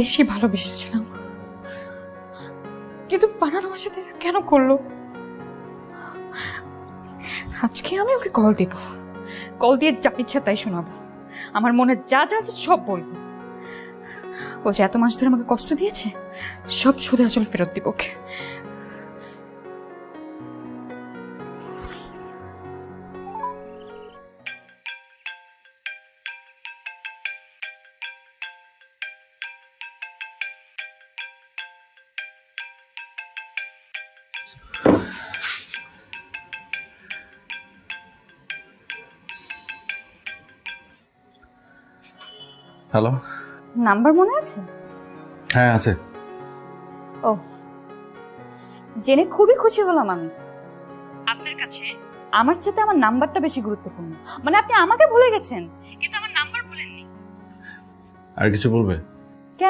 বেশি ভালোবেসেছিলাম, কিন্তু ফারহান আমার সাথে এটা কেন করলো? আজকে আমি ওকে কল দেব, কল দিয়ে যা ইচ্ছা তাই শোনাবো, আমার মনে যা যা আছে সব বলবো। ও যে এত মাস ধরে আমাকে কষ্ট দিয়েছে, সব শুধু আসলে ফেরত দিব ওকে। হ্যালো। নাম্বার মনে আছে? হ্যাঁ আছে। ও, জেনে খুবই খুশি হলাম আমি। আপনার কাছে আমার সাথে আমার নাম্বারটা বেশি গুরুত্বপূর্ণ, মানে আপনি আমাকে ভুলে গেছেন কিন্তু আমার নাম্বার ভুলেননি। আর কিছু বলবে?